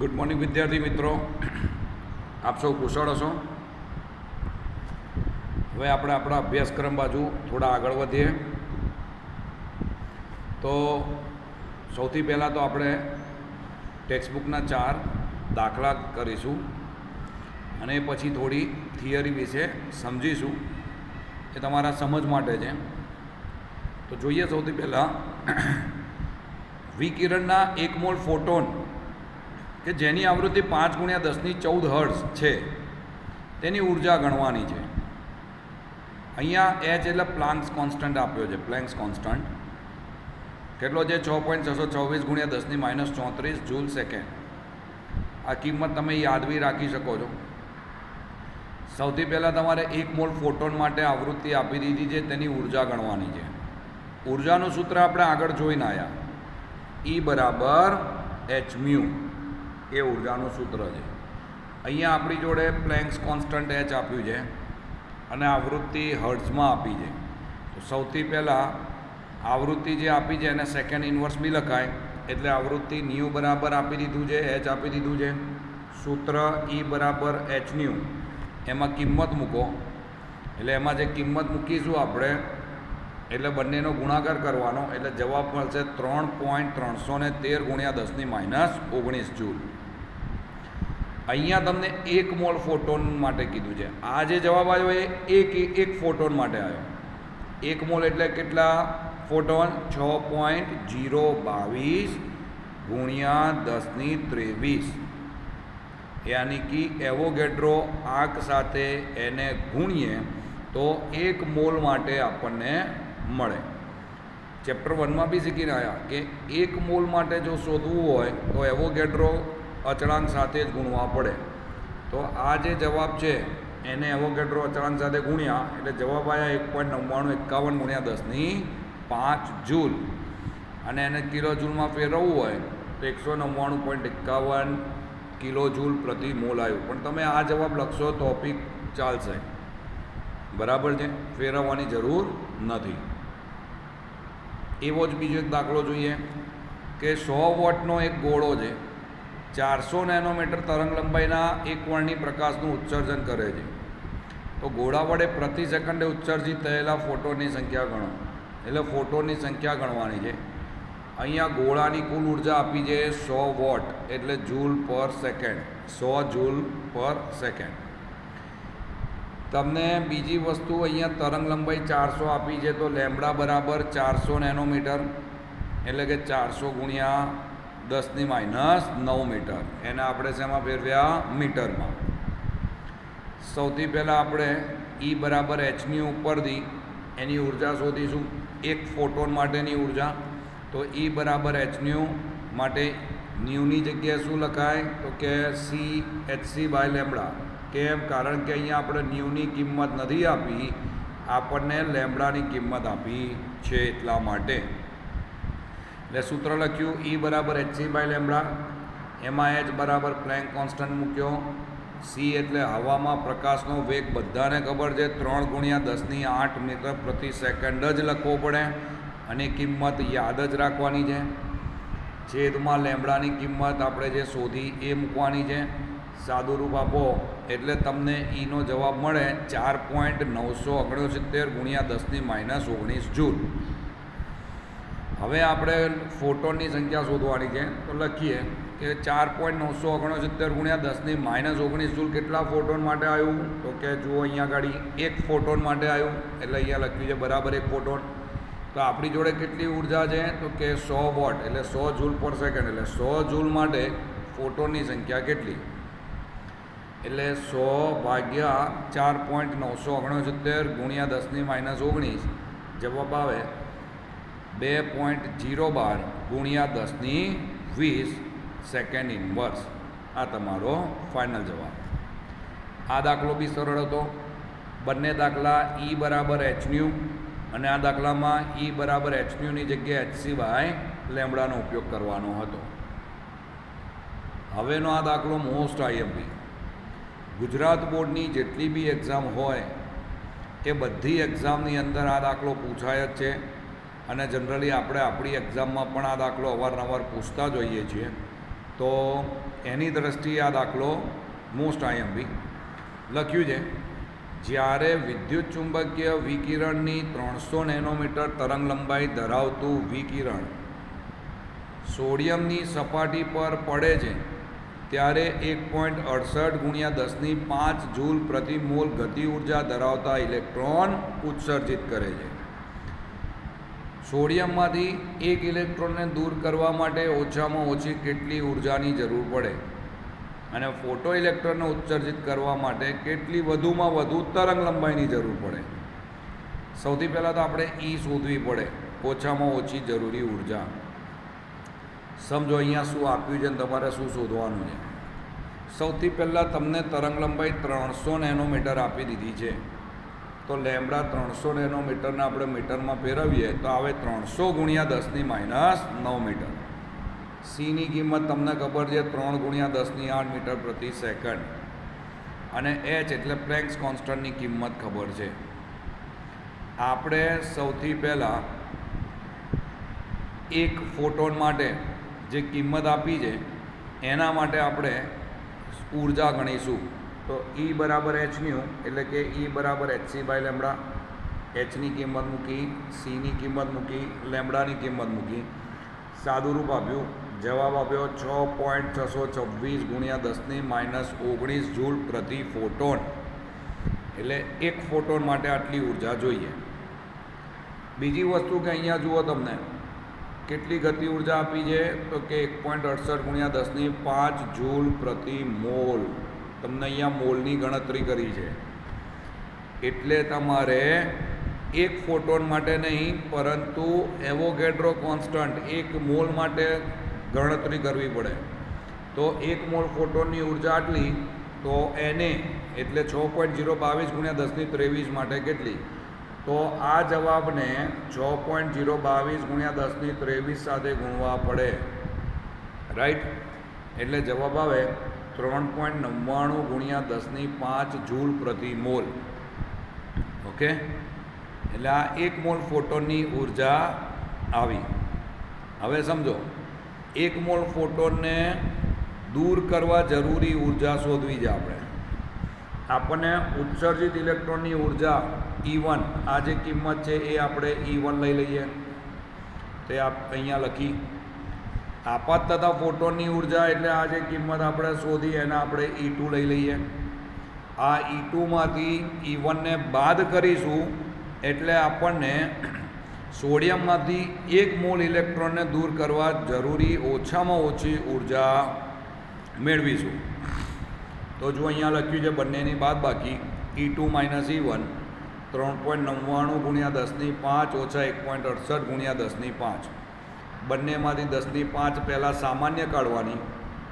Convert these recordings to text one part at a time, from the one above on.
Good morning વિદ્યાર્થી મિત્રો, આપ સૌ કુશળ હશો. હવે આપણે આપણા અભ્યાસક્રમ બાજુ થોડા આગળ વધીએ. તો સૌથી પહેલાં તો આપણે ટેક્સ્ટબુકના 4 દાખલા કરીશું અને પછી થોડી થિયરી વિશે સમજીશું. એ તમારા સમજ માટે છે. તો જોઈએ સૌથી પહેલાં વિકિરણના 1 મોલ ફોટોન કે જેની આવૃત્તિ 5×10⁻14 હર્ટ્ઝ છે તેની ઉર્જા ગણવાની છે. અહીંયા h એટલે પ્લાન્ક્સ કોન્સ્ટન્ટ આપ્યો છે. પ્લેન્ક્સ કોન્સ્ટન્ટ કેટલો છે? 6.624×10⁻34 જૂલ સેકન્ડ. આ કિંમત તમે યાદ બી રાખી શકો છો. સૌથી પહેલાં તમારે 1 મોલ ફોટોન માટે આવૃત્તિ આપી દીધી છે, તેની ઉર્જા ગણવાની છે. ઉર્જાનું સૂત્ર આપણે આગળ જોઈને આવ્યા. E = h𝜇 એ ઉર્જાનું સૂત્ર છે. અહીંયા આપણી જોડે પ્લેન્ક્સ કોન્સ્ટન્ટ h આપ્યું છે અને આવૃત્તિ હર્ટ્ઝમાં આપી છે. તો સૌથી પહેલાં આવૃત્તિ જે આપી છે એને સેકન્ડ ઇન્વર્સ બી લખાય. એટલે આવૃત્તિ ન્યૂ બરાબર આપી દીધું છે, h આપી દીધું છે. સૂત્ર E = h𝜇, એમાં કિંમત મૂકો. એટલે એમાં જે કિંમત મૂકીશું આપણે એટલે બંનેનો ગુણાકાર કરવાનો, એટલે જવાબ મળશે 3.313×10⁻19 જૂલ. અહીંયા તમને 1 મોલ ફોટોન માટે કીધું છે. આ જે જવાબ આવ્યો એ એક ફોટોન માટે આવ્યો. 1 મોલ એટલે કેટલા ફોટોન? 6.022×10⁻23. યાની કે એવોગેડ્રો આંક સાથે એને ગુણીએ તો 1 મોલ માટે આપણને મળે. ચેપ્ટર 1માં બી શીખીને આવ્યા કે 1 મોલ માટે જો શોધવું હોય તો એવોગેડ્રો અચળાંક સાથે જ ગુણવા પડે. તો આ જે જવાબ છે એને એવોગેડ્રો અચળાંક સાથે ગુણ્યા એટલે જવાબ આવ્યા 1.9951×10⁵ જૂલ. અને એને કિલો જૂલમાં ફેરવવું હોય તો 199.51 કિલો જૂલ પ્રતિ મોલ આવ્યું. પણ તમે આ જવાબ લખશો તો બી ચાલશે, બરાબર છે, ફેરવવાની જરૂર નથી. એવો જ બીજો એક દાખલો જોઈએ કે 100 વોટનો એક ગોળો છે. 400 નેનોમીટર તરંગ લંબાઈના એક વર્ણની પ્રકાશનું ઉત્સર્જન કરે છે. તો ગોળા વડે પ્રતિ સેકન્ડે ઉત્સર્જિત થયેલા ફોટોનની સંખ્યા ગણો. એટલે ફોટોનની સંખ્યા ગણવાની છે. અહીંયા ગોળાની કુલ ઉર્જા આપી છે 100 વોટ એટલે જૂલ પર સેકન્ડ. 100 જૂલ પર સેકન્ડ. તમને બીજી વસ્તુ અહીંયા તરંગ લંબાઈ 400 આપી છે. તો લેમ્બડા બરાબર 400 નેનોમીટર એટલે કે 400×10⁻9 મીટર. એને આપણે શેમાં ફેરવ્યા? મીટરમાં. સૌથી પહેલાં આપણે E = hની ઉપરથી એની ઉર્જા શોધીશું. એક ફોટોન માટેની ઉર્જા. તો E = h𝜇 માટે ન્યૂની જગ્યાએ શું લખાય? તો કે Chc/લેમ્બડા. કેમ? કારણ કે અહીંયા આપણે ન્યૂની કિંમત નથી આપી, આપણને લેમ્બડાની કિંમત આપી છે એટલા માટે. એટલે સૂત્ર લખ્યું E = hc/લેમ્બડા. એમાં h બરાબર પ્લેન્ક કોન્સ્ટન્ટ મૂક્યો. c એટલે હવામાં પ્રકાશનો વેગ બધાને ખબર છે, 3×10⁸ મીટર પ્રતિ સેકન્ડ જ લખવો પડે અને કિંમત યાદ જ રાખવાની છે. છેદમાં લેમ્બડાની કિંમત આપણે જે શોધી એ મૂકવાની છે. સાદું રૂપ આપો એટલે તમને ઈનો જવાબ મળે 4.969×10⁻19 જૂલ. હવે આપણે ફોટોનની સંખ્યા શોધવાની છે. તો લખીએ કે 4.969×10⁻19 જૂલ કેટલા ફોટોન માટે આવ્યું? તો કે જુઓ અહીંયા આગળ એક ફોટોન માટે આવ્યું એટલે અહીંયા લખ્યું છે બરાબર 1 ફોટોન. તો આપણી જોડે કેટલી ઉર્જા છે? તો કે 100 વોટ એટલે 100 જૂલ પર સેકન્ડ. એટલે 100 જૂલ માટે ફોટોનની સંખ્યા કેટલી? એટલે 100/4.969×10⁻19 જવાબ આવે 2.012×10⁻20 સેકન્ડ ઇન્વર્સ. આ તમારો ફાઇનલ જવાબ. આ દાખલો બી સરળ હતો. બંને દાખલા E = h𝜇 અને આ દાખલામાં E = h𝜇ની જગ્યાએ hc/લેમ્બડાનો ઉપયોગ કરવાનો હતો. હવેનો આ દાખલો મોસ્ટ IMP. ગુજરાત બોર્ડની જેટલી બી એક્ઝામ હોય એ બધી એક્ઝામની અંદર આ દાખલો પૂછાય જ છે અને જનરલી આપણે આપણી એક્ઝામમાં પણ આ દાખલો અવારનવાર પૂછતા જ હોઈએ છીએ. તો એની દ્રષ્ટિએ આ દાખલો મોસ્ટ આઈએમપી લખ્યું છે. જ્યારે વિદ્યુત ચુંબકીય વિકિરણની 300 નેનોમીટર તરંગ લંબાઈ ધરાવતું વિકિરણ સોડિયમની સપાટી પર પડે છે ત્યારે 1.68 × 10⁵ જૂલ પ્રતિ મોલ ગતિ ઉર્જા ધરાવતા ઇલેક્ટ્રોન ઉત્સર્જિત કરે છે. સોડિયમમાંથી એક ઇલેક્ટ્રોનને દૂર કરવા માટે ઓછામાં ઓછી કેટલી ઉર્જાની જરૂર પડે અને ફોટો ઇલેક્ટ્રોનને ઉત્સર્જિત કરવા માટે કેટલી વધુમાં વધુ તરંગ લંબાઈની જરૂર પડે? સૌથી પહેલાં તો આપણે ઈ શોધવી પડે, ઓછામાં ઓછી જરૂરી ઉર્જા. સમજો અહીંયા શું આપ્યું છે અને તમારે શું શોધવાનું છે. સૌથી પહેલાં તમને તરંગ લંબાઈ 300 નેનોમીટર આપી દીધી છે, તો લેમ્બડા 300 નેનોમીટરને આપણે મીટરમાં ફેરવીએ તો આવે 300 × 10⁻9 મીટર. સીની કિંમત તમને ખબર છે 3 × 10⁸ મીટર પ્રતિ સેકન્ડ, અને એચ એટલે પ્લેન્ક્સ કોન્સ્ટન્ટની કિંમત ખબર છે. આપણે સૌથી પહેલાં એક ફોટોન માટે જે કિંમત આપી છે એના માટે આપણે ઉર્જા ગણીશું. તો E બરાબર hν એટલે કે E બરાબર hc/લેમ્બડા. એચની કિંમત મૂકી, સીની કિંમત મૂકી, લેમ્બડાની કિંમત મૂકી, સાદું રૂપ આપ્યું, જવાબ આપ્યો 6.626 × 10⁻19 જૂલ પ્રતિ ફોટોન. એટલે એક ફોટોન માટે આટલી ઉર્જા જોઈએ. બીજી વસ્તુ કે અહીંયા જુઓ તમને કેટલી ગતિ ઉર્જા આપી છે, તો કે 1.68 × 10⁵ જૂલ પ્રતિ મોલ. તમને અહીંયા મોલની ગણતરી કરી છે, એટલે તમારે એક ફોટોન માટે નહીં પરંતુ એવોગેડ્રો કોન્સ્ટન્ટ એક મોલ માટે ગણતરી કરવી પડે. તો એક મોલ ફોટોનની ઉર્જા આટલી, તો એને એટલે 6.022 × 10⁻23 માટે કેટલી? તો આ જવાબને 6.022 × 10⁻23 સાથે ગુણવા પડે, રાઈટ. એટલે જવાબ આવે 3.99 × 10⁵ જૂલ પ્રતિ મોલ. ઓકે, એટલે આ એક મોલ ફોટોનની ઉર્જા આવી. હવે સમજો, એક મોલ ફોટોનને દૂર કરવા જરૂરી ઉર્જા શોધવી છે આપણે. આપણને ઉત્સર્જિત ઇલેક્ટ્રોનની ઉર્જા E1, આ જે કિંમત છે એ આપણે E1 લઈ લઈએ. તે અહીંયા લખી. આપાત તથા ફોટોનની ઉર્જા એટલે આ જે કિંમત આપણે શોધી એને આપણે E2 લઈ લઈએ. આ E2માંથી E1ને બાદ કરીશું એટલે આપણને સોડિયમમાંથી એક મોલ ઇલેક્ટ્રોનને દૂર કરવા જરૂરી ઓછામાં ઓછી ઉર્જા મેળવીશું. તો જો અહીંયા લખ્યું છે બંનેની બાદબાકી E2 - E1 3.99 × 10⁵ ઓછા 1.68 × 10⁵. બંનેમાંથી 10⁵ પહેલાં સામાન્ય કાઢવાની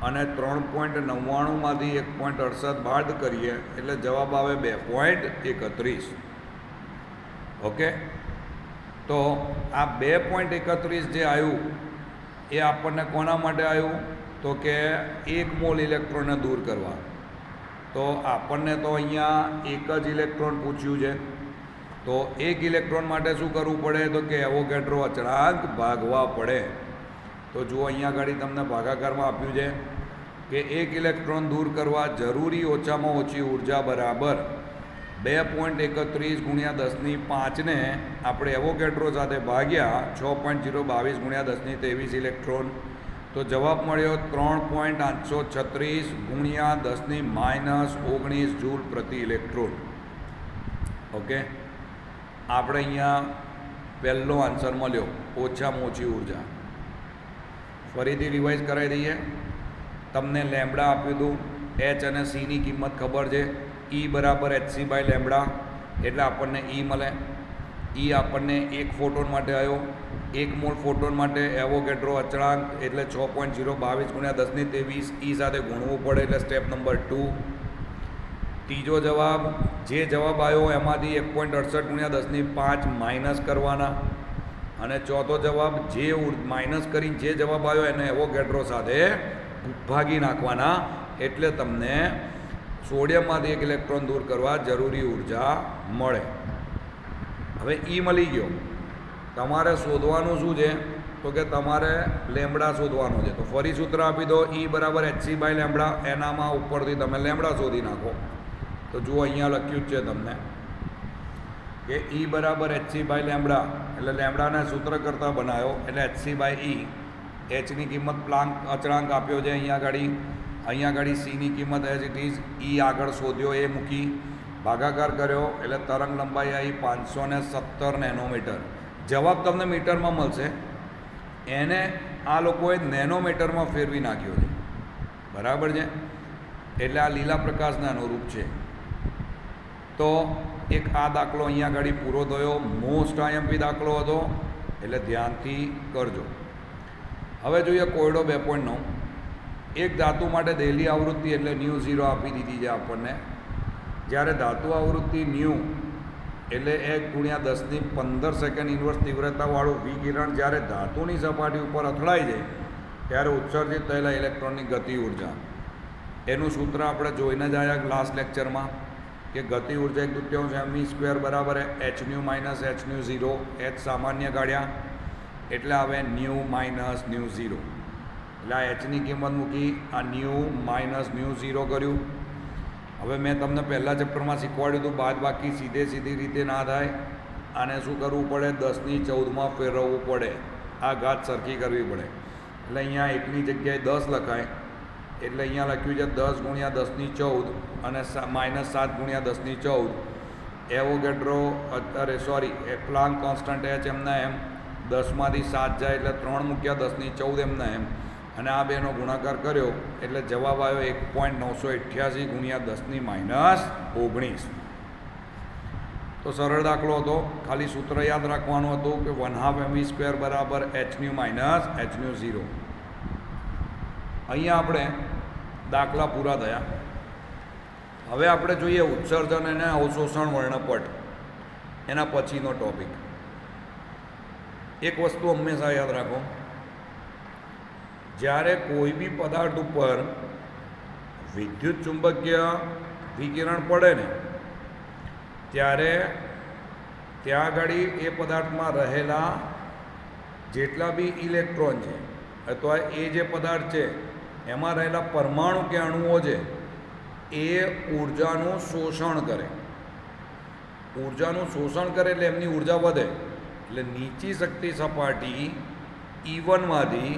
અને 3.99માંથી 1.68 બાદ કરીએ એટલે જવાબ આવે 2.31. ઓકે, તો આ 2.31 જે આવ્યું એ આપણને કોના માટે આવ્યું? તો કે એક મોલ ઇલેક્ટ્રોનને દૂર કરવા. તો આપણને તો અહીંયા એક જ ઇલેક્ટ્રોન પૂછ્યું છે, તો એક ઇલેક્ટ્રોન માટે શું કરવું પડે? તો કે એવોગેડ્રો અચળાંક ભાગવા પડે. તો જુઓ અહીંયા આગળ તમને ભાગાકારમાં આપ્યું છે કે એક ઇલેક્ટ્રોન દૂર કરવા જરૂરી ઓછામાં ઓછી ઉર્જા બરાબર 2.31 × 10⁵ ને આપણે એવોગેડ્રો સાથે ભાગ્યા 6.022 × 10⁻23 ઇલેક્ટ્રોન. તો જવાબ મળ્યો 3.836 × 10⁻19 જૂલ પ્રતિ ઇલેક્ટ્રોન. ઓકે, આપણે અહીંયા પહેલો આન્સર મળ્યો, ઓછામાં ઓછી ઉર્જા. ફરીથી રિવાઇઝ કરાવી દઈએ. તમને લેમ્બડા આપ્યું હતું, એચ અને સીની કિંમત ખબર છે. E બરાબર hc/લેમ્બડા એટલે આપણને E મળે. E આપણને એક ફોટોન માટે આવ્યો. એક મોલ ફોટોન માટે એવોગેડ્રો અચળાંક એટલે 6.022 × 10⁻23 E સાથે ગુણવું પડે એટલે સ્ટેપ નંબર 2. ત્રીજો જવાબ, જે જવાબ આવ્યો એમાંથી 1.68 × 10⁵ માઇનસ કરવાના, અને ચોથો જવાબ જે માઇનસ કરીને જે જવાબ આવ્યો એને એવોગેડ્રો સાથે ભાગી નાખવાના, એટલે તમને સોડિયમમાંથી એક ઇલેક્ટ્રોન દૂર કરવા જરૂરી ઉર્જા મળે. હવે E મળી ગયો. તમારે શોધવાનું શું છે? તો કે તમારે લેમડા શોધવાનો છે. તો ફરી સૂત્ર આપી દો, E બરાબર HC બાય લેમડા. એનામાં ઉપરથી તમે લેમડા શોધી નાખો. તો જુઓ અહીંયા લખ્યું જ છે તમને કે E બરાબર HC બાય લેમડા, એટલે લેમડાના સૂત્ર કરતાં બનાવ્યો એટલે HC બાય E. Hની કિંમત પ્લાન્ક અચળાંક આપ્યો છે અહીંયા આગળ Cની કિંમત એઝ ઇટ ઇઝ E આગળ શોધ્યો એ મૂકી, ભાગાકાર કર્યો એટલે તરંગ લંબાઈ આવી 517 નેનોમીટર. જવાબ તમને મીટરમાં મળશે, એને આ લોકોએ નેનોમીટરમાં ફેરવી નાખ્યો છે. બરાબર છે, એટલે આ લીલા પ્રકાશના અનુરૂપ છે. તો એક આ દાખલો અહીંયા આગળ પૂરો થયો. મોસ્ટ IMP દાખલો હતો, એટલે ધ્યાનથી કરજો. હવે જોઈએ કોયડો 2.9. એક ધાતુ માટે દહેલી આવૃત્તિ એટલે ν0 આપી દીધી છે આપણને. જ્યારે ધાતુ આવૃત્તિ ν એટલે 1 × 10⁻15 ઇન્વર્સ તીવ્રતાવાળું વિકિરણ જ્યારે ધાતુની સપાટી ઉપર અથડાય છે ત્યારે ઉત્સર્જિત થયેલા ઇલેક્ટ્રોનની ગતિ ઉર્જા, એનું સૂત્ર આપણે જોઈને જ આવ્યા લાસ્ટ લેક્ચરમાં કે ગતિ ઉર્જા 1/2 mv² બરાબર hν માઇનસ hν0. h સામાન્ય કાઢ્યા એટલે આવે ν માઇનસ ν0. એટલે આ hની કિંમત મૂકી, આ ν માઇનસ ν0 કર્યું. હવે મેં તમને પહેલાં ચેપ્ટરમાં શીખવાડ્યું હતું બાદબાકી સીધી રીતે ના થાય. આને શું કરવું પડે? 10⁻14માં ફેરવવું પડે. આ ઘાત સરખી કરવી પડે. એટલે અહીંયા 1ની જગ્યાએ 10 લખાય, એટલે અહીંયા લખ્યું છે 10 × 10⁻14 અને -7 × 10⁻14. એવોગેડ્રો પ્લાન્ક કોન્સ્ટન્ટ h એમના એમ 10માંથી 7 જાય એટલે 3 મૂક્યા 10⁻14 એમના એમ, અને આ બેનો ગુણાકાર કર્યો એટલે જવાબ આવ્યો 1.988 × 10⁻19. તો સરળ દાખલો હતો, ખાલી સૂત્ર યાદ રાખવાનું હતું કે 1/2 mv² બરાબર hν માઇનસ hν0. અહીંયા આપણે દાખલા પૂરા થયા. હવે આપણે જોઈએ ઉત્સર્જન અને અવશોષણ વર્ણપટ, એના પછીનો ટોપિક. એક વસ્તુ હંમેશા યાદ રાખો, જ્યારે કોઈ બી પદાર્થ ઉપર વિદ્યુત ચુંબકીય વિકિરણ પડે ને ત્યારે ત્યાં આગળ એ પદાર્થમાં રહેલા જેટલા બી ઇલેક્ટ્રોન છે અથવા એ જે પદાર્થ છે એમાં રહેલા પરમાણુ કે અણુઓ છે એ ઉર્જાનું શોષણ કરે. ઉર્જાનું શોષણ કરે એટલે એમની ઉર્જા વધે. એટલે નીચી શક્તિ સપાટી E1માંથી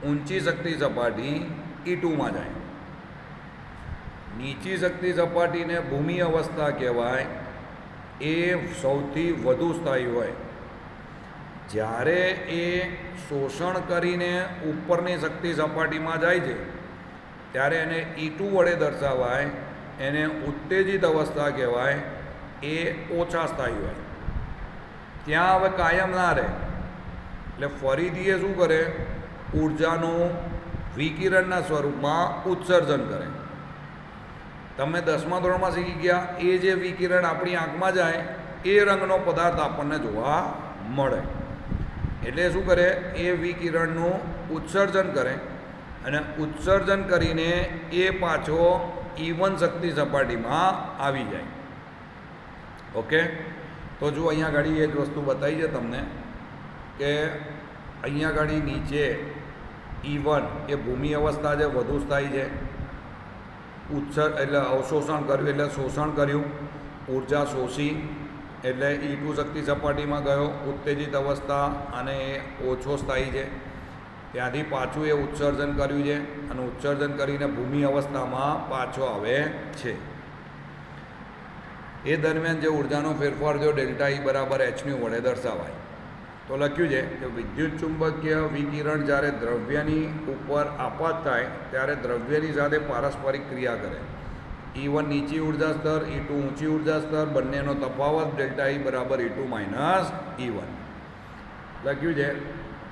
ઊંચી શક્તિ સપાટી E2માં જાય. નીચી શક્તિ સપાટીને ભૂમિ અવસ્થા કહેવાય, એ સૌથી વધુ સ્થાયી હોય. જ્યારે એ શોષણ કરીને ઉપરની શક્તિ સપાટીમાં જાય છે ત્યારે એને E2 વડે દર્શાવાય, એને ઉત્તેજિત અવસ્થા કહેવાય, એ ઓછા સ્થાયી હોય. ત્યાં હવે કાયમ ના રહે એટલે ફરીથી એ શું કરે? ઉર્જાનું વિકિરણના સ્વરૂપમાં ઉત્સર્જન કરે. તમે 10મા ધોરણમાં શીખી ગયા, એ જે વિકિરણ આપણી આંખમાં જાય એ રંગનો પદાર્થ આપણને જોવા મળે. એટલે શું કરે? એ વિકિરણનું ઉત્સર્જન કરે અને ઉત્સર્જન કરીને એ પાછો E1 શક્તિ સપાટીમાં આવી જાય. ઓકે, તો જો અહીંયા ઘડી એ જ વસ્તુ બતાવી છે તમને કે અહીંયા ઘડી નીચે E1 એ ભૂમિ અવસ્થા છે, વધુ સ્થાયી છે. એટલે અવશોષણ કર્યું એટલે શોષણ કર્યું, ઉર્જા શોષી એટલે E2 શક્તિ સપાટીમાં ગયો, ઉત્તેજિત અવસ્થા, અને એ ઓછો સ્થાયી છે. ત્યાંથી પાછું એ ઉત્સર્જન કર્યું છે અને ઉત્સર્જન કરીને ભૂમિ અવસ્થામાં પાછો આવે છે. એ દરમિયાન જે ઉર્જાનો ફેરફાર થયો ΔE બરાબર hν વડે દર્શાવાય. તો લખ્યું છે કે વિદ્યુત ચુંબકીય વિકિરણ જ્યારે દ્રવ્યની ઉપર આપાત થાય ત્યારે દ્રવ્યની સાથે પારસ્પરિક ક્રિયા કરે. E1 નીચી ઉર્જા સ્તર, E2 ઊંચી ઉર્જા સ્તર, બંનેનો તફાવત ΔE બરાબર E2 માઇનસ E1. લખ્યું છે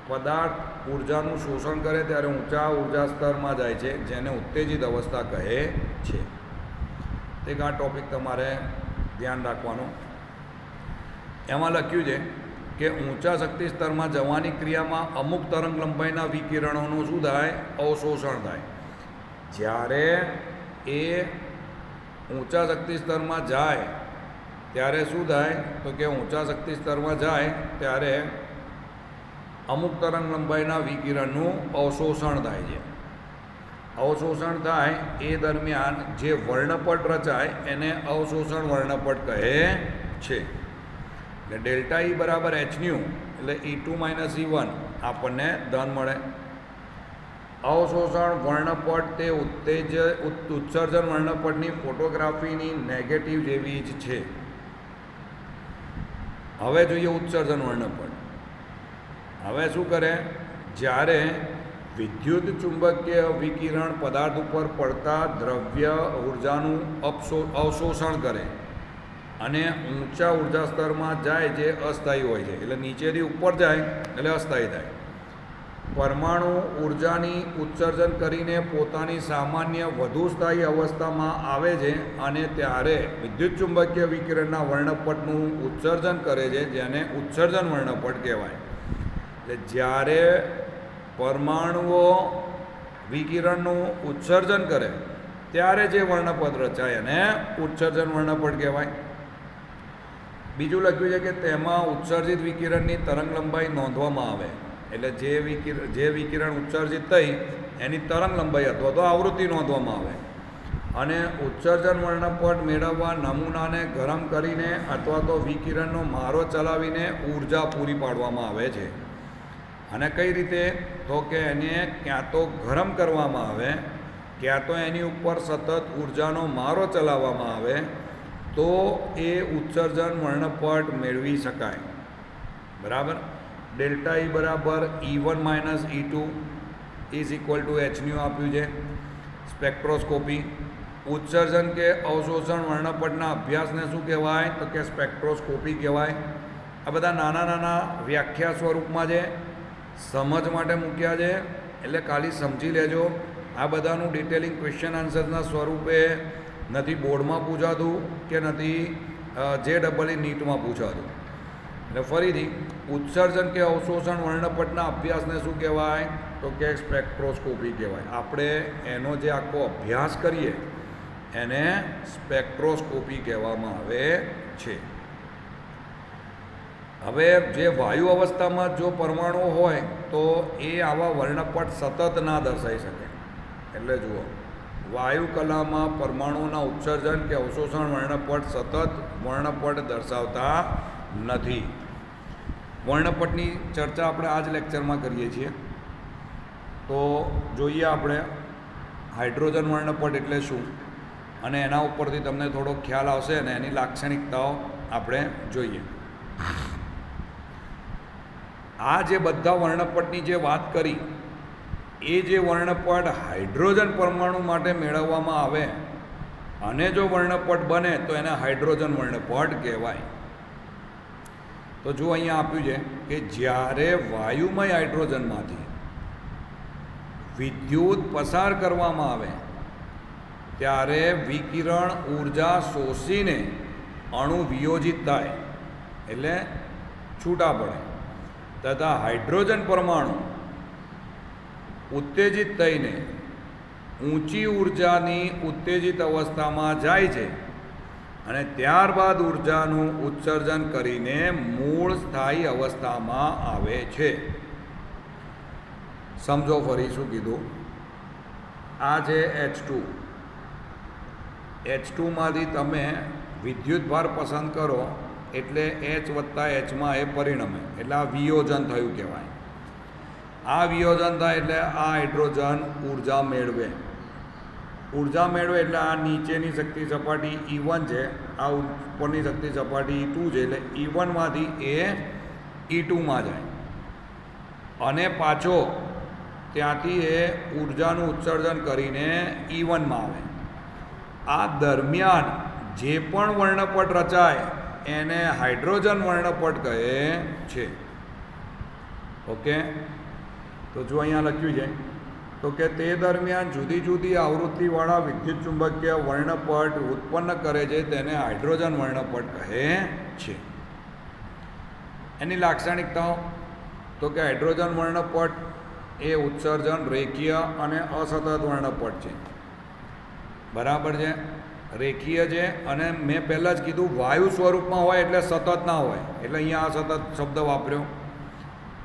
પદાર્થ ઉર્જાનું શોષણ કરે ત્યારે ઊંચા ઉર્જા સ્તરમાં જાય છે, જેને ઉત્તેજિત અવસ્થા કહે છે. એક આ ટોપિક તમારે ધ્યાન રાખવાનું. એમાં લખ્યું છે કે ઊંચા શક્તિ સ્તરમાં જવાની ક્રિયામાં અમુક તરંગ લંબાઈના વિકિરણોનું શું થાય? અવશોષણ થાય. જ્યારે એ ઊંચા શક્તિ સ્તરમાં જાય ત્યારે શું થાય? તો કે ઊંચા શક્તિ સ્તરમાં જાય ત્યારે અમુક તરંગ લંબાઈના વિકિરણનું અવશોષણ થાય છે. અવશોષણ થાય એ દરમિયાન જે વર્ણપટ રચાય એને અવશોષણ વર્ણપટ કહે છે. એટલે ડેલ્ટા ઈ બરાબર એચન્યુ એટલે E2 માઇનસ E1 આપણને ધન મળે. અવશોષણ વર્ણપટ તે ઉત્સર્જન વર્ણપટની ફોટોગ્રાફીની નેગેટિવ જેવી જ છે. હવે જોઈએ ઉત્સર્જન વર્ણપટ. હવે શું કરે, જ્યારે વિદ્યુત ચુંબકીય વિકિરણ પદાર્થ ઉપર પડતા દ્રવ્ય ઉર્જાનું અવશોષણ કરે અને ઊંચા ઉર્જા સ્તરમાં જાય જે અસ્થાયી હોય છે, એટલે નીચેથી ઉપર જાય એટલે અસ્થાયી થાય. પરમાણુ ઉર્જાની ઉત્સર્જન કરીને પોતાની સામાન્ય વધુ સ્થાયી અવસ્થામાં આવે છે અને ત્યારે વિદ્યુત ચુંબકીય વિકિરણના વર્ણપટનું ઉત્સર્જન કરે છે, જેને ઉત્સર્જન વર્ણપટ કહેવાય. એટલે જ્યારે પરમાણુઓ વિકિરણનું ઉત્સર્જન કરે ત્યારે જે વર્ણપટ રચાય એને ઉત્સર્જન વર્ણપટ કહેવાય. બીજું લખ્યું છે કે તેમાં ઉત્સર્જિત વિકિરણની તરંગ લંબાઈ નોંધવામાં આવે. એટલે જે વિકિરણ ઉત્સર્જિત થઈ એની તરંગ લંબાઈ અથવા તો આવૃત્તિ નોંધવામાં આવે. અને ઉત્સર્જન વર્ણપટ મેળવવા નમૂનાને ગરમ કરીને અથવા તો વિકિરણનો મારો ચલાવીને ઉર્જા પૂરી પાડવામાં આવે છે. અને કઈ રીતે, તો કે એને ક્યાં તો ગરમ કરવામાં આવે, ક્યાં તો એની ઉપર સતત ઉર્જાનો મારો ચલાવવામાં આવે, તો એ ઉત્સર્જન વર્ણપટ મેળવી શકાય. બરાબર. ડેલ્ટા ઈ બરાબર E1 minus E2 is equal to h nu આપ્યું છે. સ્પેક્ટ્રોસ્કોપી ઉત્સર્જન કે અવશોષણ વર્ણપટના અભ્યાસને શું કહેવાય, તો કે સ્પેક્ટ્રોસ્કોપી કહેવાય. આ બધા નાના નાના વ્યાખ્યા સ્વરૂપમાં છે, સમજ માટે મૂક્યા છે, એટલે ખાલી સમજી લેજો. આ બધાનું ડિટેલિંગ ક્વેશ્ચન આન્સરના સ્વરૂપે નથી બોર્ડમાં પૂછાતું કે નથી JEE નીટમાં પૂછાતું. એટલે ફરીથી ઉત્સર્જન કે અવશોષણ વર્ણપટના અભ્યાસને શું કહેવાય, તો કે સ્પેક્ટ્રોસ્કોપી કહેવાય. આપણે એનો જે આખો અભ્યાસ કરીએ એને સ્પેક્ટ્રોસ્કોપી કહેવામાં આવે છે. હવે જે વાયુ અવસ્થામાં જો પરમાણુ હોય તો એ આવા વર્ણપટ સતત ના દર્શાવી શકે. એટલે જુઓ, વાયુ કલામાં પરમાણુના ઉત્સર્જન કે અવશોષણ વર્ણપટ સતત વર્ણપટ દર્શાવતા નથી. વર્ણપટની ચર્ચા આપણે આ જ લેક્ચરમાં કરીએ છીએ. તો જોઈએ આપણે હાઇડ્રોજન વર્ણપટ એટલે શું, અને એના ઉપરથી તમને થોડો ખ્યાલ આવશે અને એની લાક્ષણિકતાઓ આપણે જોઈએ. આ જે બધા વર્ણપટની જે વાત કરી એ જે વર્ણપટ હાઇડ્રોજન પરમાણુ માટે મેળવવામાં આવે અને જો વર્ણપટ બને તો એને હાઇડ્રોજન વર્ણપટ કહેવાય. તો જો અહીંયા આપ્યું છે કે જ્યારે વાયુમય હાઇડ્રોજનમાંથી વિદ્યુત પસાર કરવામાં આવે ત્યારે વિકિરણ ઉર્જા શોષીને અણુ વિયોજિત થાય એટલે છૂટા પડે, તથા હાઇડ્રોજન પરમાણુ ઉત્તેજિત થઈને ઊંચી ઉર્જાની ઉત્તેજિત અવસ્થામાં જાય છે અને ત્યારબાદ ઉર્જાનું ઉત્સર્જન કરીને મૂળ સ્થાયી અવસ્થામાં આવે છે. સમજો ફરી શું કીધું. આ છે H2માંથી તમે વિદ્યુતભાર પસંદ કરો એટલે H વત્તા Hમાં એ પરિણમે, એટલે આ વિયોજન થયું કહેવાય. આ વિયોજન થાય એટલે આ હાઇડ્રોજન ઉર્જા મેળવે. ઉર્જા મેળવે એટલે આ નીચેની શક્તિ સપાટી E1 છે, આ ઉપરની શક્તિ સપાટી E2 છે, એટલે E1માંથી એ E2માં જાય અને પાછો ત્યાંથી એ ઉર્જાનું ઉત્સર્જન કરીને E1માં આવે. આ દરમિયાન જે પણ વર્ણપટ રચાય એને હાઇડ્રોજન વર્ણપટ કહે છે. ઓકે, તો જો અહીંયા લખ્યું છે તો કે તે દરમિયાન જુદી જુદી આવૃત્તિવાળા વિદ્યુત ચુંબકીય વર્ણપટ ઉત્પન્ન કરે છે તેને હાઇડ્રોજન વર્ણપટ કહે છે. એની લાક્ષણિકતાઓ તો કે હાઇડ્રોજન વર્ણપટ એ ઉત્સર્જન રેખીય અને અસતત વર્ણપટ છે. બરાબર છે, રેખીય છે અને મેં પહેલાં જ કીધું વાયુ સ્વરૂપમાં હોય એટલે સતત ના હોય, એટલે અહીંયા અસતત શબ્દ વાપર્યો.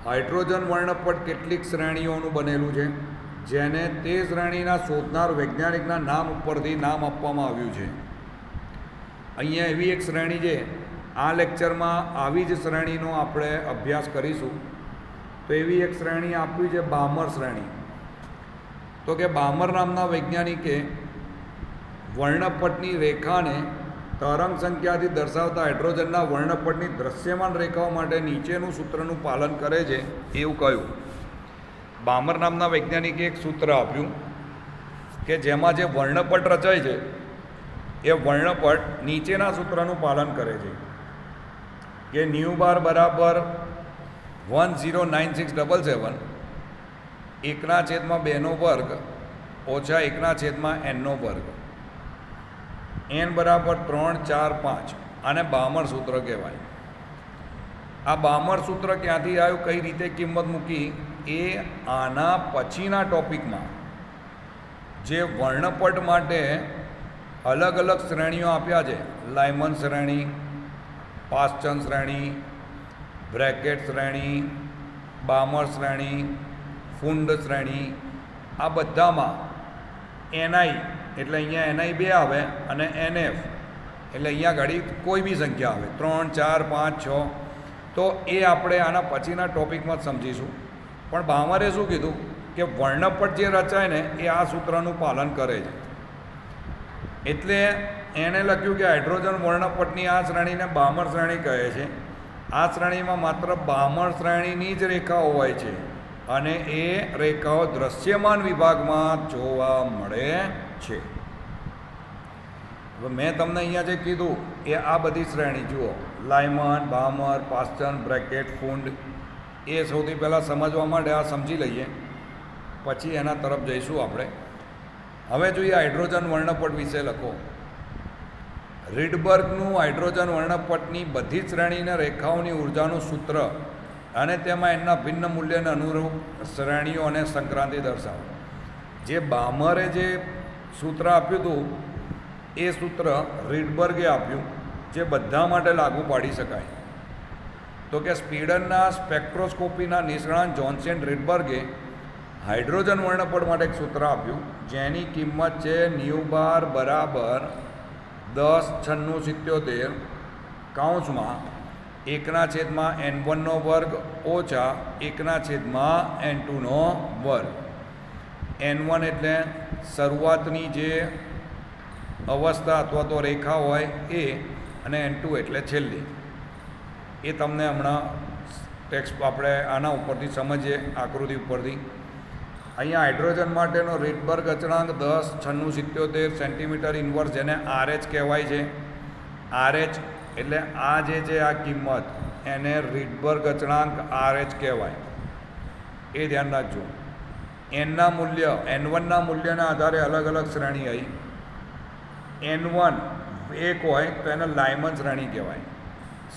હાઇડ્રોજન વર્ણપટ કેટલીક શ્રેણીઓનું બનેલું છે, જેને તે શ્રેણીના શોધનાર વૈજ્ઞાનિકના નામ ઉપરથી નામ આપવામાં આવ્યું છે. અહીંયા એવી એક શ્રેણી છે, આ લેક્ચરમાં આવી જ શ્રેણીનો આપણે અભ્યાસ કરીશું. તો એવી એક શ્રેણી આપવી છે બામર શ્રેણી. તો કે બામર નામના વૈજ્ઞાનિકે વર્ણપટની રેખાને તરંગ સંખ્યાથી દર્શાવતા હાઇડ્રોજનના વર્ણપટની દૃશ્યમાન રેખાઓ માટે નીચેનું સૂત્રનું પાલન કરે છે એવું કહ્યું. બામર નામના વૈજ્ઞાનિકે એક સૂત્ર આપ્યું કે જેમાં જે વર્ણપટ રચાય છે એ વર્ણપટ નીચેના સૂત્રનું પાલન કરે છે કે ન્યુ બાર બરાબર 109677 1/2 ઓછા 1/n વર્ગ, n બરાબર 3, 4, 5. આને બામર સૂત્ર કહેવાય. આ બામર સૂત્ર ક્યાંથી આવ્યું, કઈ રીતે કિંમત મૂકી, એ આના પછીના ટોપિકમાં જે વર્ણપટ માટે અલગ અલગ શ્રેણીઓ આપ્યા છે, લાયમન શ્રેણી, પાસ્ચન શ્રેણી, બ્રેકેટ શ્રેણી, બામર શ્રેણી, ફુંડ શ્રેણી, આ બધામાં એનઆઈ એટલે અહીંયા એનઆઈ 2 આવે અને એનએફ એટલે અહીંયા ઘડી કોઈ બી સંખ્યા આવે, 3, 4, 5, 6. તો એ આપણે આના પછીના ટોપિકમાં જ સમજીશું. પણ બામરે શું કીધું કે વર્ણપટ જે રચાય ને એ આ સૂત્રનું પાલન કરે છે. એટલે એણે લખ્યું કે હાઇડ્રોજન વર્ણપટની આ શ્રેણીને બામર શ્રેણી કહે છે. આ શ્રેણીમાં માત્ર બામર શ્રેણીની જ રેખાઓ હોય છે અને એ રેખાઓ દૃશ્યમાન વિભાગમાં જોવા મળે છે. હવે મેં તમને અહીંયા જે કીધું એ આ બધી શ્રેણી જુઓ, લાયમન, બામર, પાસ્ચન, બ્રેકેટ, ફુંડ. એ સૌથી પહેલાં સમજવા માટે આ સમજી લઈએ, પછી એના તરફ જઈશું આપણે. હવે જોઈએ હાઇડ્રોજન વર્ણપટ વિશે લખો. રીડબર્ગનું હાઇડ્રોજન વર્ણપટની બધી જ શ્રેણીને રેખાઓની ઉર્જાનું સૂત્ર અને તેમાં એના ભિન્ન મૂલ્યને અનુરૂપ શ્રેણીઓ અને સંક્રાંતિ દર્શાવો. જે બામરે જે સૂત્ર આપ્યું હતું એ સૂત્ર રીડબર્ગે આપ્યું, જે બધા માટે લાગુ પાડી શકાય. તો કે સ્પીડનના સ્પેક્ટ્રોસ્કોપીના નિષ્ણાત જોન્સન રીડબર્ગે હાઇડ્રોજન વર્ણપટ માટે એક સૂત્ર આપ્યું, જેની કિંમત છે ન્યુ બાર બરાબર 109677 કૌંસમાં 1/n1 વર્ગ ઓછા 1/n2 વર્ગ. n1 એટલે શરૂઆતની જે અવસ્થા અથવા તો રેખા હોય એ, અને n2 એટલે છેલ્લી. એ તમને હમણાં ટેક્સ્ટ આપણે આના ઉપરથી સમજીએ, આકૃતિ ઉપરથી. અહીંયા હાઇડ્રોજન માટેનો રીડબર્ગ અચળાંક 109677 સેન્ટીમીટર ઇન્વર્સ, જેને RH કહેવાય છે. RH એટલે આ જે છે આ કિંમત, એને રીડબર્ગ અચળાંક RH કહેવાય. એ ધ્યાન રાખજો. એનના મૂલ્ય, n1ના મૂલ્યના આધારે અલગ અલગ શ્રેણી આવી. n1 1 હોય તો એને લાયમન શ્રેણી કહેવાય,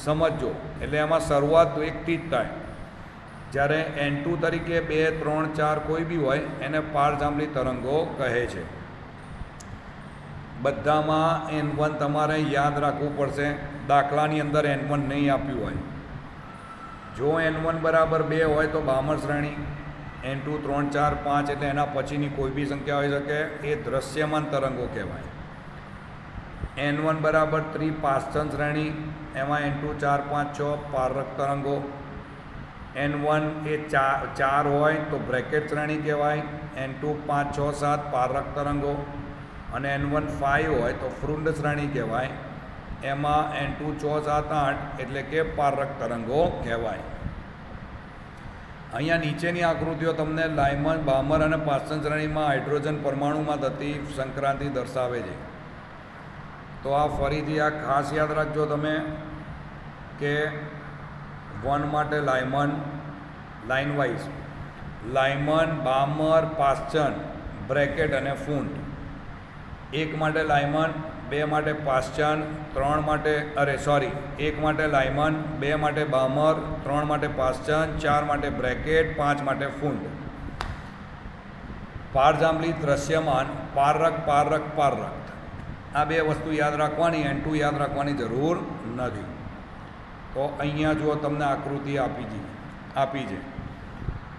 સમજો. એટલે એમાં શરૂઆત 1થી જ થાય. જ્યારે n2 તરીકે 2, 3, 4 કોઈ બી હોય એને પારજાંબલી તરંગો કહે છે. બધામાં n1 તમારે યાદ રાખવું પડશે. દાખલાની અંદર n1 નહીં આપ્યું હોય. જો n1 બરાબર 2 હોય તો બામર શ્રેણી, n2 3, 4, 5 એટલે એના પછીની કોઈ બી સંખ્યા હોઈ શકે, એ દ્રશ્યમાન તરંગો કહેવાય. n1 બરાબર 3 પાસ્ચન શ્રેણી, એમાં n2 4, 5, 6 પારક તરંગો. n1 એ 4 હોય તો બ્રેકેટ શ્રેણી કહેવાય, n2 5, 6, 7 પારક તરંગો, અને n1 5 હોય તો ફ્રુંડ શ્રેણી કહેવાય. એમાં n2 6, 7, 8 એટલે કે પારક તરંગો કહેવાય. અહીંયા નીચેની આકૃતિઓ તમને લાયમન, બામર અને પાસ્ચન શ્રેણીમાં હાઇડ્રોજન પરમાણુમાં થતી સંક્રાંતિ દર્શાવે છે. તો આ ફરીથી આ ખાસ યાદ રાખજો તમે કે 1 માટે લાયમન, લાઇન વાઇઝ લાયમન, બામર, પાસ્ચન, બ્રેકેટ અને ફુંડ. 1 માટે લાયમન, 2 માટે પાસ્ચન, 1 માટે લાયમન, 2 માટે બામર, 3 માટે પાસ્ચન, 4 માટે બ્રેકેટ, 5 માટે ફુંડ. પારજાંબલી, દ્રશ્યમાન, પારક, આ 2 વસ્તુ યાદ રાખવાની, n2 યાદ રાખવાની જરૂર નથી. તો અહીંયા જુઓ તમને આકૃતિ આપી છે.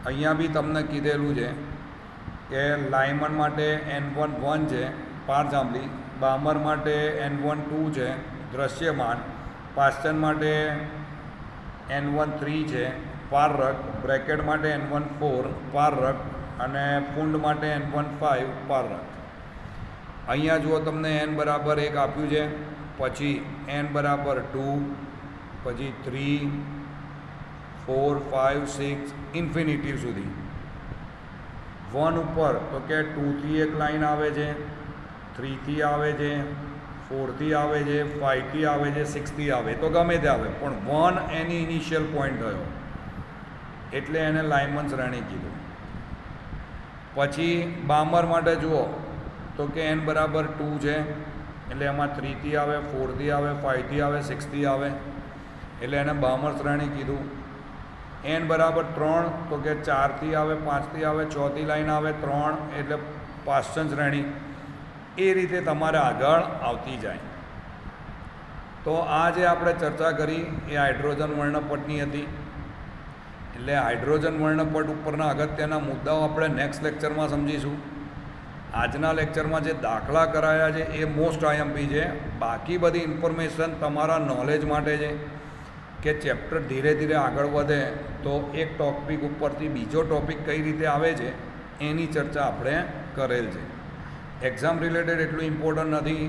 અહીંયા બી તમને કીધેલું છે કે લાઇમન માટે N1 1 છે પારજાંબલી, બામર માટે N1 2 છે દ્રશ્યમાન, પાસ્ચન માટે N1 3 છે પારરક, બ્રેકેટ માટે N1 4 પારરક અને ફૂંડ માટે N1 5 પારરક. અહીંયા જુઓ તમને n બરાબર 1 આપ્યું છે, પછી n બરાબર 2, પછી 3 4 5 6 ઇન્ફિનિટી સુધી. 1 ઉપર તો કે 2 થી એક લાઈન આવે છે, 3 થી આવે છે, 4 થી આવે છે, 5 થી આવે છે, 6 થી આવે, તો ગમે તે આવે, પણ 1 એની ઇનિશિયલ પોઈન્ટ થયો એટલે એને લાઇમન શ્રેણી કીધું. પછી બામર માટે જુઓ તો કે n બરાબર 2 છે એટલે એમાં 3 થી આવે, 4 થી આવે, 5 થી આવે, 6 થી આવે એટલે એને બામર શ્રેણી કીધું. n બરાબર 3 તો કે 4 થી આવે, 5 થી આવે, 6 થી લાઈન આવે, 3 એટલે પાસ્ચન શ્રેણી. એ રીતે તમારે આગળ આવતી જાય. તો આ જે આપણે ચર્ચા કરી એ હાઇડ્રોજન વર્ણપટની હતી. એટલે હાઇડ્રોજન વર્ણપટ ઉપરના અગત્યના મુદ્દાઓ આપણે નેક્સ્ટ લેક્ચરમાં સમજીશું. આજના લેક્ચરમાં જે દાખલા કરાયા છે એ મોસ્ટ આઈએમપી છે. બાકી બધી ઇન્ફોર્મેશન તમારા નોલેજ માટે છે કે ચેપ્ટર ધીરે ધીરે આગળ વધે તો એક ટોપિક ઉપરથી બીજો ટોપિક કઈ રીતે આવે છે એની ચર્ચા આપણે કરેલ છે. એક્ઝામ રિલેટેડ એટલું ઇમ્પોર્ટન્ટ નથી,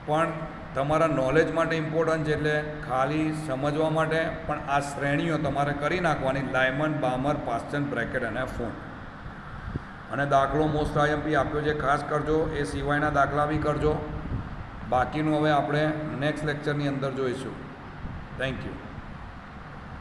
પણ તમારા નોલેજ માટે ઇમ્પોર્ટન્ટ છે. એટલે ખાલી સમજવા માટે પણ આ શ્રેણીઓ તમારે કરી નાખવાની: લાયમન, બામર, પાસ્ચન, બ્રેકેટ અને ફોન. અને દાખલો મોસ્ટ આઈએમપી આપ્યો છે, ખાસ કરજો. એ સિવાયના દાખલા બી કરજો. બાકીનું હવે આપણે નેક્સ્ટ લેક્ચરની અંદર જોઈશું. Thank you.